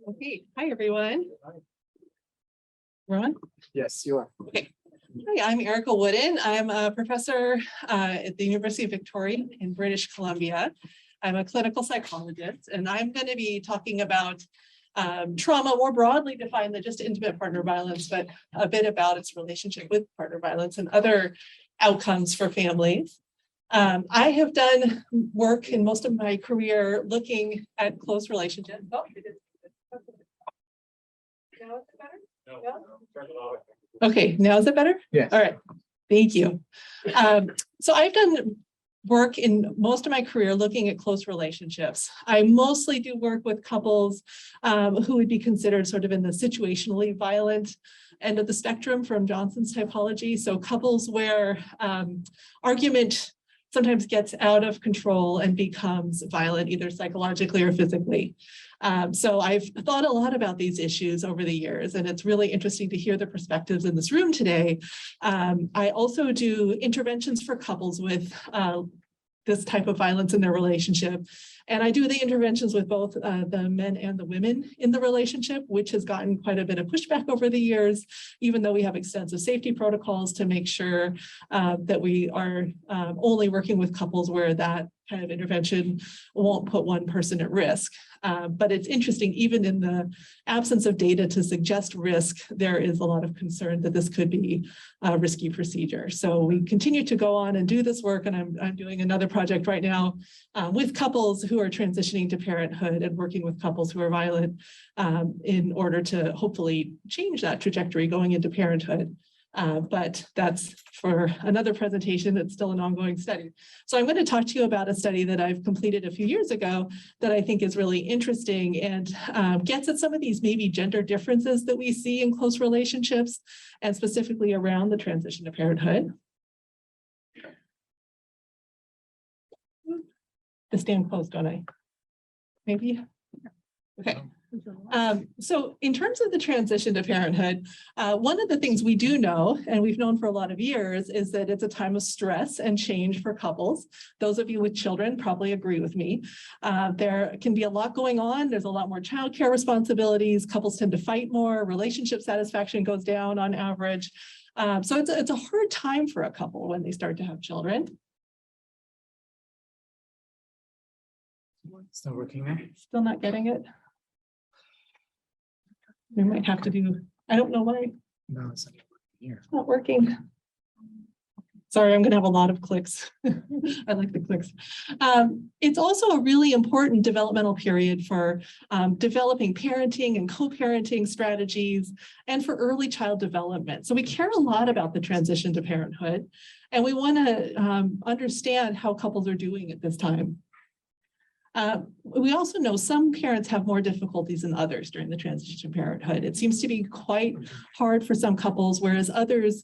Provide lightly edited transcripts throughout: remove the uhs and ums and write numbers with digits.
Okay, hi everyone. We're on? Yes, you are. Okay. Hi, I'm Erica Woodin. I'm a professor at the University of Victoria in British Columbia. I'm a clinical psychologist, and I'm going to be talking about trauma more broadly defined than just intimate partner violence, but a bit about its relationship with partner violence and other outcomes for families. I have done work in most of my career looking at close relationships. Oh, now is it better? No? Okay, now is it better? Yes. All right, thank you. So I've done work in most of my career looking at close relationships. I mostly do work with couples who would be considered sort of in the situationally violent end of the spectrum from Johnson's typology. So couples where argument sometimes gets out of control and becomes violent, either psychologically or physically. So I've thought a lot about these issues over the years, and it's really interesting to hear the perspectives in this room today. I also do interventions for couples with this type of violence in their relationship. And I do the interventions with both the men and the women in the relationship, which has gotten quite a bit of pushback over the years, even though we have extensive safety protocols to make sure that we are only working with couples where that kind of intervention won't put one person at risk. But it's interesting, even in the absence of data to suggest risk, there is a lot of concern that this could be a risky procedure. So we continue to go on and do this work, and I'm doing another project right now with couples who are transitioning to parenthood and working with couples who are violent in order to hopefully change that trajectory going into parenthood. But that's for another presentation. It's still an ongoing study. So I'm going to talk to you about a study that I've completed a few years ago that I think is really interesting and gets at some of these maybe gender differences that we see in close relationships, and specifically around the transition to parenthood. I stand close, don't I? Maybe? Okay. So in terms of the transition to parenthood, one of the things we do know, and we've known for a lot of years, is that it's a time of stress and change for couples. Those of you with children probably agree with me. There can be a lot going on. There's a lot more childcare responsibilities. Couples tend to fight more. Relationship satisfaction goes down on average. So it's a hard time for a couple when they start to have children. Still working now? Still not getting it? We might have to do, I don't know why No, it's not working here. it's not working. Sorry, I'm going to have a lot of clicks. I like the clicks. It's also a really important developmental period for developing parenting and co-parenting strategies and for early child development. So we care a lot about the transition to parenthood, and we want to understand how couples are doing at this time. We also know some parents have more difficulties than others during the transition to parenthood. It seems to be quite hard for some couples, whereas others,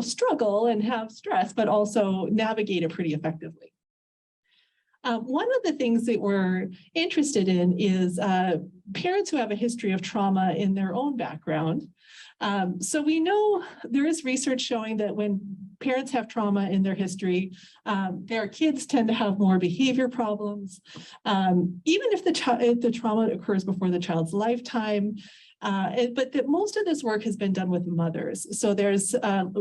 struggle and have stress, but also navigate it pretty effectively. One of the things that we're interested in is parents who have a history of trauma in their own background. So we know there is research showing that when parents have trauma in their history, their kids tend to have more behavior problems, even if the trauma occurs before the child's lifetime. But that most of this work has been done with mothers. So there's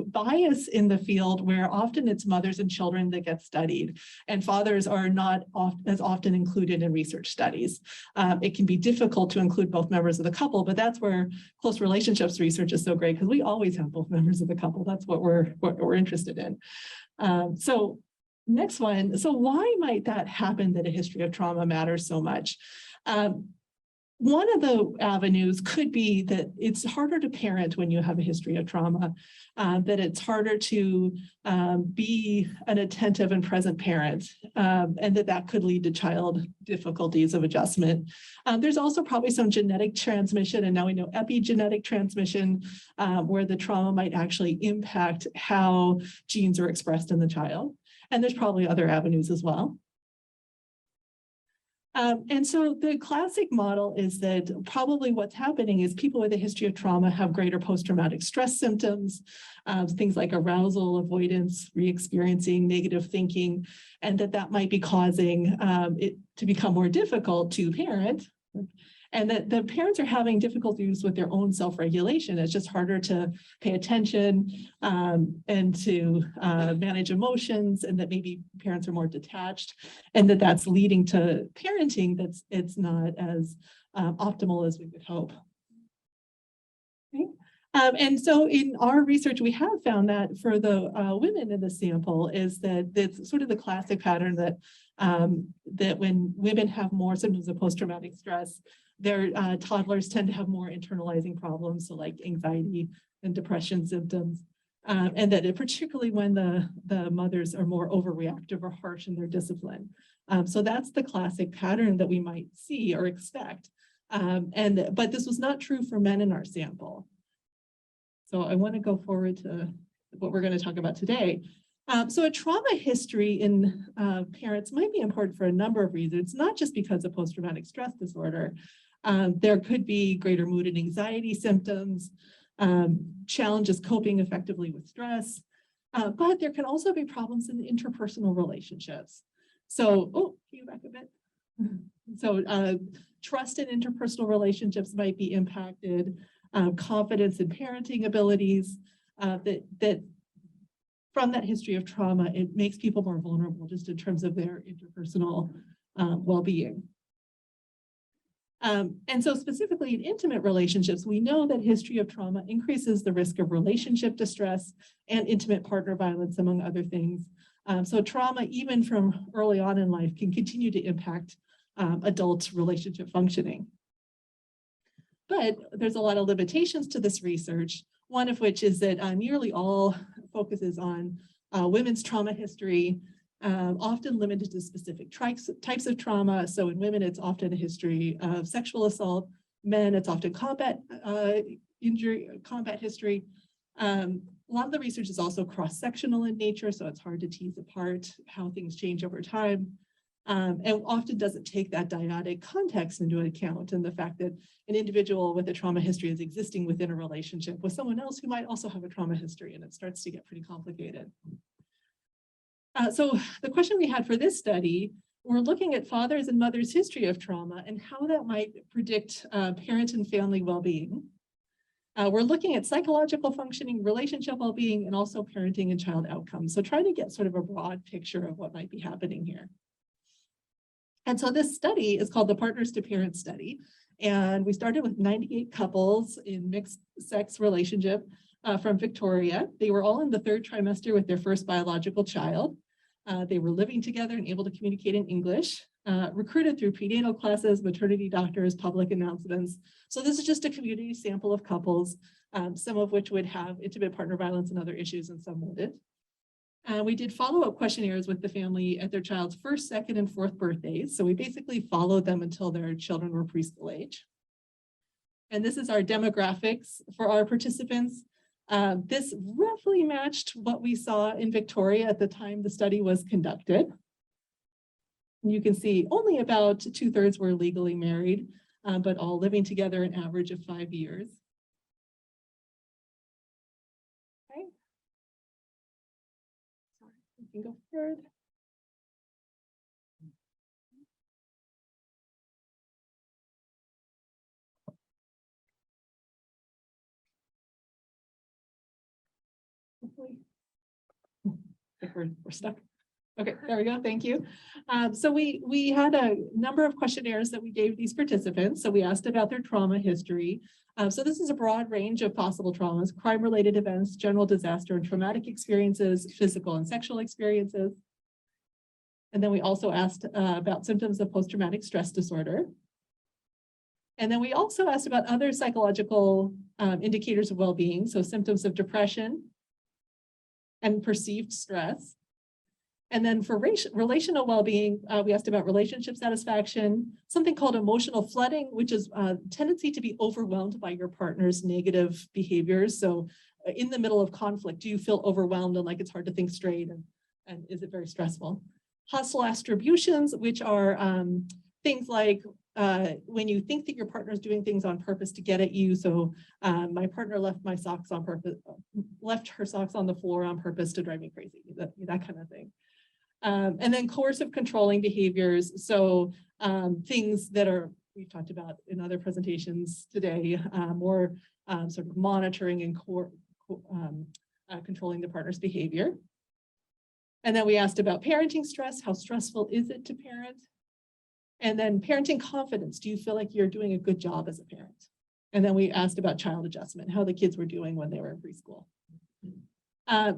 bias in the field where often it's mothers and children that get studied, and fathers are not as often included in research studies. It can be difficult to include both members of the couple, but that's where close relationships research is so great, because we always have both members of the couple. That's what we're interested in. So next one. So why might that happen, that a history of trauma matters so much? One of the avenues could be that it's harder to parent when you have a history of trauma, that it's harder to be an attentive and present parent, and that could lead to child difficulties of adjustment. There's also probably some genetic transmission, and now we know epigenetic transmission, where the trauma might actually impact how genes are expressed in the child. And there's probably other avenues as well. And so the classic model is that probably what's happening is people with a history of trauma have greater post-traumatic stress symptoms, things like arousal, avoidance, re-experiencing, negative thinking, and that might be causing it to become more difficult to parent. And that the parents are having difficulties with their own self-regulation. It's just harder to pay attention and to manage emotions, and that maybe parents are more detached, and that's leading to parenting it's not as optimal as we would hope. Okay. And so in our research, we have found that for the women in the sample is that it's sort of the classic pattern that that when women have more symptoms of post-traumatic stress, their toddlers tend to have more internalizing problems, so like anxiety and depression symptoms, and that particularly when the mothers are more overreactive or harsh in their discipline. So that's the classic pattern that we might see or expect. But this was not true for men in our sample. So I want to go forward to what we're going to talk about today. So a trauma history in parents might be important for a number of reasons, not just because of post-traumatic stress disorder. There could be greater mood and anxiety symptoms, challenges coping effectively with stress, but there can also be problems in the interpersonal relationships. So, can you back a bit? So trust in interpersonal relationships might be impacted, confidence in parenting abilities, that from that history of trauma, it makes people more vulnerable just in terms of their interpersonal well-being. And so specifically in intimate relationships, we know that history of trauma increases the risk of relationship distress and intimate partner violence, among other things. So trauma, even from early on in life, can continue to impact adult relationship functioning. But there's a lot of limitations to this research, one of which is that nearly all focuses on women's trauma history, often limited to specific types of trauma. So in women, it's often a history of sexual assault. Men, it's often combat history. A lot of the research is also cross-sectional in nature, so it's hard to tease apart how things change over time. And often doesn't take that dyadic context into account, and the fact that an individual with a trauma history is existing within a relationship with someone else who might also have a trauma history, and it starts to get pretty complicated. So the question we had for this study, we're looking at fathers and mothers' history of trauma and how that might predict parent and family well-being. We're looking at psychological functioning, relationship well-being, and also parenting and child outcomes. So trying to get sort of a broad picture of what might be happening here. And so this study is called the Partners to Parents study. And we started with 98 couples in mixed sex relationship from Victoria. They were all in the 3rd trimester with their first biological child. They were living together and able to communicate in English, recruited through prenatal classes, maternity doctors, public announcements. So this is just a community sample of couples, some of which would have intimate partner violence and other issues, and some wouldn't. We did follow-up questionnaires with the family at their child's 1st, 2nd, and 4th birthdays. So we basically followed them until their children were preschool age. And this is our demographics for our participants. This roughly matched what we saw in Victoria at the time the study was conducted. And you can see only about 2/3 were legally married, but all living together an average of 5 years. Okay. Sorry, we can go forward. Hopefully. I think we're stuck. Okay, there we go. Thank you. So we had a number of questionnaires that we gave these participants. So we asked about their trauma history. So this is a broad range of possible traumas: crime-related events, general disaster and traumatic experiences, physical and sexual experiences. And then we also asked about symptoms of post-traumatic stress disorder. And then we also asked about other psychological indicators of well-being, so symptoms of depression and perceived stress. And then for relational well-being, we asked about relationship satisfaction, something called emotional flooding, which is a tendency to be overwhelmed by your partner's negative behaviors. So in the middle of conflict, do you feel overwhelmed and like it's hard to think straight, and is it very stressful? Hostile attributions, which are things like when you think that your partner is doing things on purpose to get at you. So my partner left my socks on purpose, left her socks on the floor on purpose to drive me crazy, that kind of thing. And then coercive controlling behaviors. So things that are, we've talked about in other presentations today, more sort of monitoring and controlling the partner's behavior. And then we asked about parenting stress. How stressful is it to parent? And then parenting confidence. Do you feel like you're doing a good job as a parent? And then we asked about child adjustment, how the kids were doing when they were in preschool.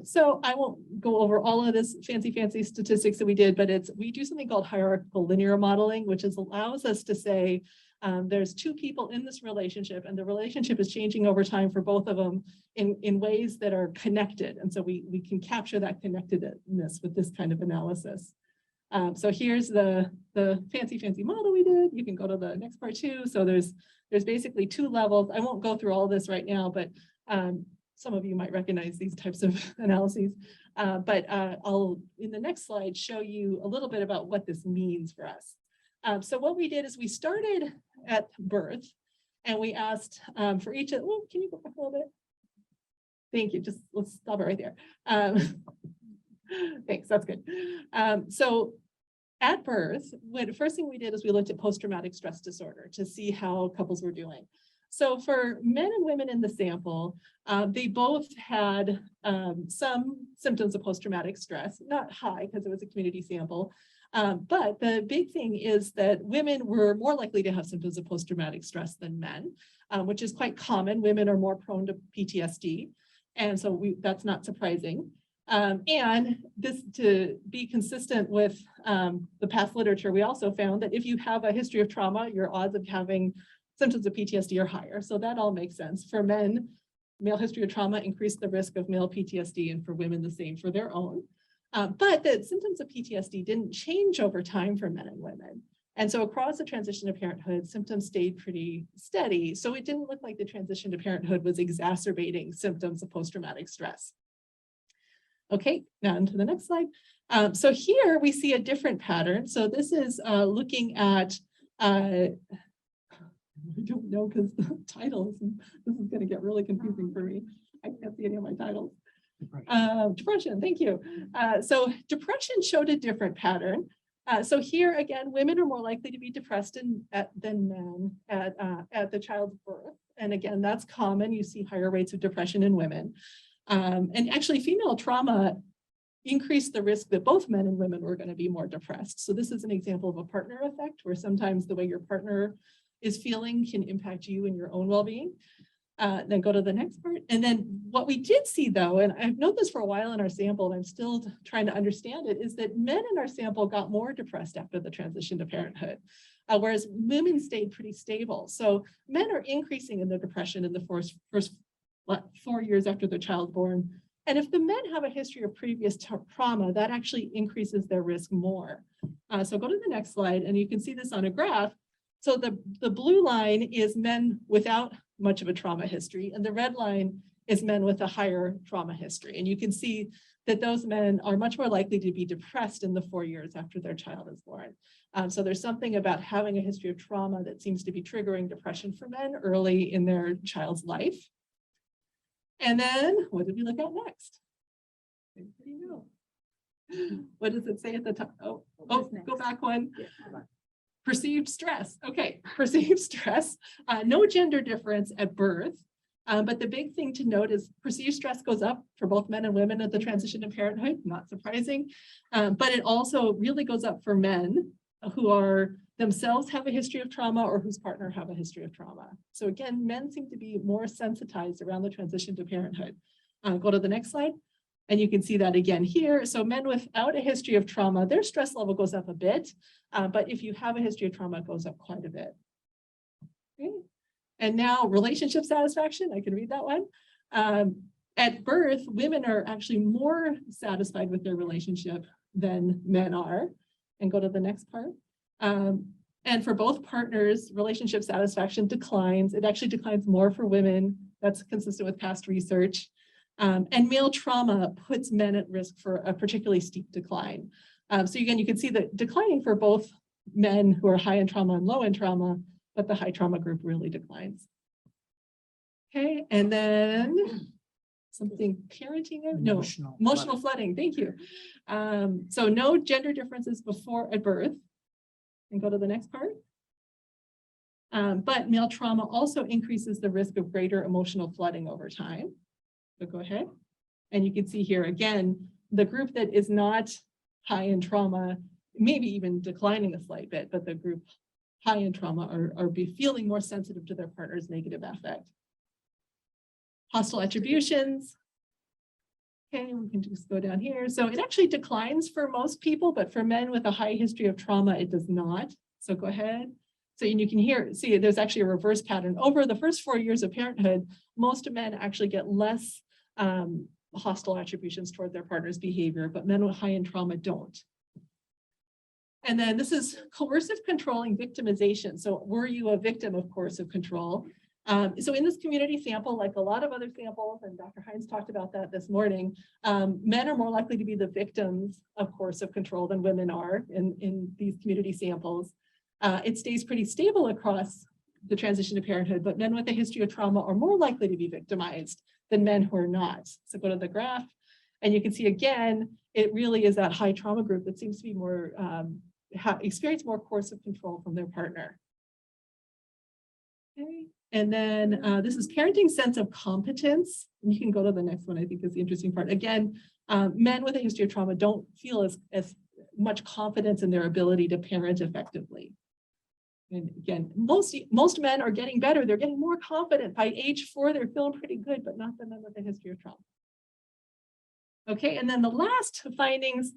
So I won't go over all of this fancy statistics that we did, but we do something called hierarchical linear modeling, which allows us to say there's two people in this relationship, and the relationship is changing over time for both of them in ways that are connected. And so we can capture that connectedness with this kind of analysis. So here's the fancy model we did. You can go to the next part too. So there's basically two levels. I won't go through all of this right now, but some of you might recognize these types of analyses. But I'll, in the next slide, show you a little bit about what this means for us. So what we did is we started at birth, and we asked for each of, oh, can you go back a little bit? Thank you, just let's stop it right there. Thanks, that's good. So at birth, the first thing we did is we looked at post-traumatic stress disorder to see how couples were doing. So for men and women in the sample, they both had some symptoms of post-traumatic stress, not high because it was a community sample. But the big thing is that women were more likely to have symptoms of post-traumatic stress than men, which is quite common. Women are more prone to PTSD. And so that's not surprising. And this, to be consistent with the past literature, we also found that if you have a history of trauma, your odds of having symptoms of PTSD are higher. So that all makes sense. For men, male history of trauma increased the risk of male PTSD, and for women, the same for their own. But the symptoms of PTSD didn't change over time for men and women. And so across the transition to parenthood, symptoms stayed pretty steady. So it didn't look like the transition to parenthood was exacerbating symptoms of post-traumatic stress. Okay, now on to the next slide. So here we see a different pattern. So this is looking at, I don't know because the titles, this is going to get really confusing for me. I can't see any of my titles. Depression, thank you. So depression showed a different pattern. So here again, women are more likely to be depressed than men at the child's birth. And again, that's common. You see higher rates of depression in women. And actually female trauma increased the risk that both men and women were going to be more depressed. So this is an example of a partner effect, where sometimes the way your partner is feeling can impact you and your own well-being. Then go to the next part. And then what we did see though, and I've known this for a while in our sample, and I'm still trying to understand it, is that men in our sample got more depressed after the transition to parenthood, whereas women stayed pretty stable. So men are increasing in their depression in the first 4 years after their child born. And if the men have a history of previous trauma, that actually increases their risk more. So go to the next slide, and you can see this on a graph. So the blue line is men without much of a trauma history, and the red line is men with a higher trauma history. And you can see that those men are much more likely to be depressed in the 4 years after their child is born. So there's something about having a history of trauma that seems to be triggering depression for men early in their child's life. And then what did we look at next? Anybody know? What does it say at the top? Oh, go back one. Yeah. Perceived stress. Okay, perceived stress. No gender difference at birth. But the big thing to note is perceived stress goes up for both men and women at the transition to parenthood, not surprising. But it also really goes up for men who are themselves have a history of trauma or whose partner have a history of trauma. So again, men seem to be more sensitized around the transition to parenthood. Go to the next slide. And you can see that again here. So men without a history of trauma, their stress level goes up a bit. But if you have a history of trauma, it goes up quite a bit. Okay. And now relationship satisfaction, I can read that one. At birth, women are actually more satisfied with their relationship than men are. And go to the next part. And for both partners, relationship satisfaction declines. It actually declines more for women. That's consistent with past research. And male trauma puts men at risk for a particularly steep decline. So again, you can see that declining for both men who are high in trauma and low in trauma, but the high trauma group really declines. Okay, and then something parenting, no, emotional flooding, thank you. So no gender differences before at birth. And go to the next part. But male trauma also increases the risk of greater emotional flooding over time. So go ahead. And you can see here again, the group that is not high in trauma, maybe even declining a slight bit, but the group high in trauma are feeling more sensitive to their partner's negative affect. Hostile attributions. Okay, we can just go down here. So it actually declines for most people, but for men with a high history of trauma, it does not. So go ahead. So you can see there's actually a reverse pattern. Over the first 4 years of parenthood, most men actually get less hostile attributions toward their partner's behavior, but men with high in trauma don't. And then this is coercive controlling victimization. So were you a victim of coercive control? So in this community sample, like a lot of other samples, and Dr. Hines talked about that this morning, men are more likely to be the victims of coercive control than women are in these community samples. It stays pretty stable across the transition to parenthood, but men with a history of trauma are more likely to be victimized than men who are not. So go to the graph, and you can see again, it really is that high trauma group that seems to be more, experience more coercive control from their partner. Okay. And then this is parenting sense of competence. And you can go to the next one, I think is the interesting part. Again, men with a history of trauma don't feel as much confidence in their ability to parent effectively. And again, most men are getting better. They're getting more confident. By age 4, they're feeling pretty good, but not the men with a history of trauma. Okay, and then the last findings,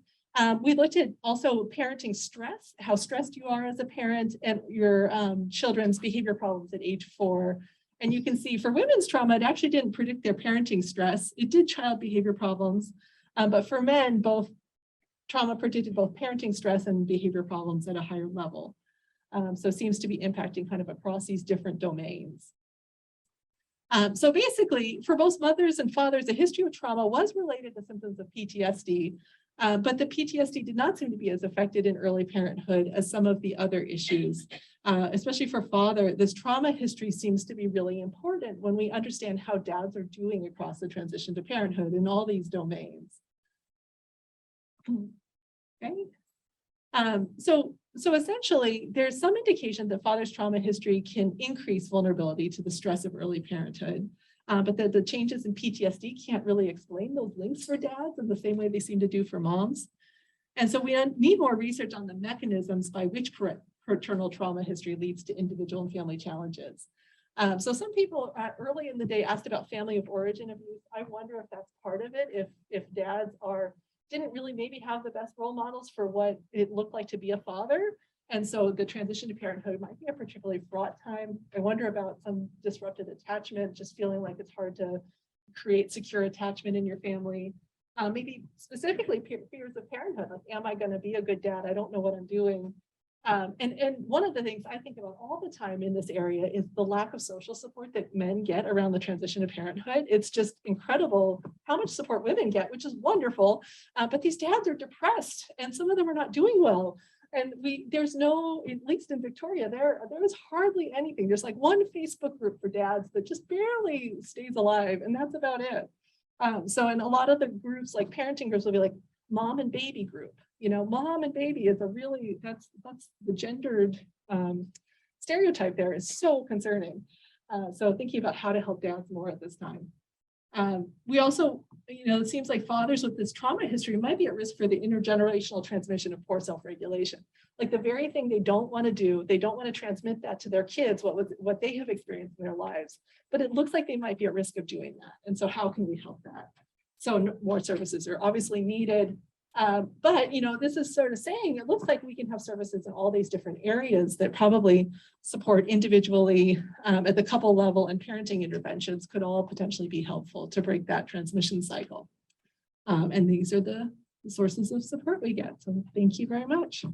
we looked at also parenting stress, how stressed you are as a parent, and your children's behavior problems at age 4. And you can see for women's trauma, it actually didn't predict their parenting stress. It did child behavior problems, but for men, both trauma predicted both parenting stress and behavior problems at a higher level. So it seems to be impacting kind of across these different domains. So basically, for both mothers and fathers, a history of trauma was related to symptoms of PTSD, but the PTSD did not seem to be as affected in early parenthood as some of the other issues. Especially for father, this trauma history seems to be really important when we understand how dads are doing across the transition to parenthood in all these domains. Okay. So essentially, there's some indication that father's trauma history can increase vulnerability to the stress of early parenthood, but that the changes in PTSD can't really explain those links for dads in the same way they seem to do for moms. And so we need more research on the mechanisms by which paternal trauma history leads to individual and family challenges. So some people early in the day asked about family of origin abuse. I wonder if that's part of it, if dads didn't really maybe have the best role models for what it looked like to be a father. And so the transition to parenthood might be a particularly fraught time. I wonder about some disrupted attachment, just feeling like it's hard to create secure attachment in your family. Maybe specifically fears of parenthood, like, am I gonna be a good dad? I don't know what I'm doing. And one of the things I think about all the time in this area is the lack of social support that men get around the transition to parenthood. It's just incredible how much support women get, which is wonderful. But these dads are depressed, and some of them are not doing well. And there's no, at least in Victoria, there is hardly anything. There's like one Facebook group for dads that just barely stays alive, and that's about it. So in a lot of the groups, like parenting groups, will be like mom and baby group. You know, mom and baby is a really, that's the gendered stereotype there is so concerning. So thinking about how to help dads more at this time. We also, you know, it seems like fathers with this trauma history might be at risk for the intergenerational transmission of poor self-regulation. Like the very thing they don't want to do, they don't want to transmit that to their kids, what they have experienced in their lives. But it looks like they might be at risk of doing that. And so how can we help that? So more services are obviously needed. But, you know, this is sort of saying it looks like we can have services in all these different areas that probably support individually at the couple level, and parenting interventions could all potentially be helpful to break that transmission cycle. And these are the sources of support we get. So thank you very much.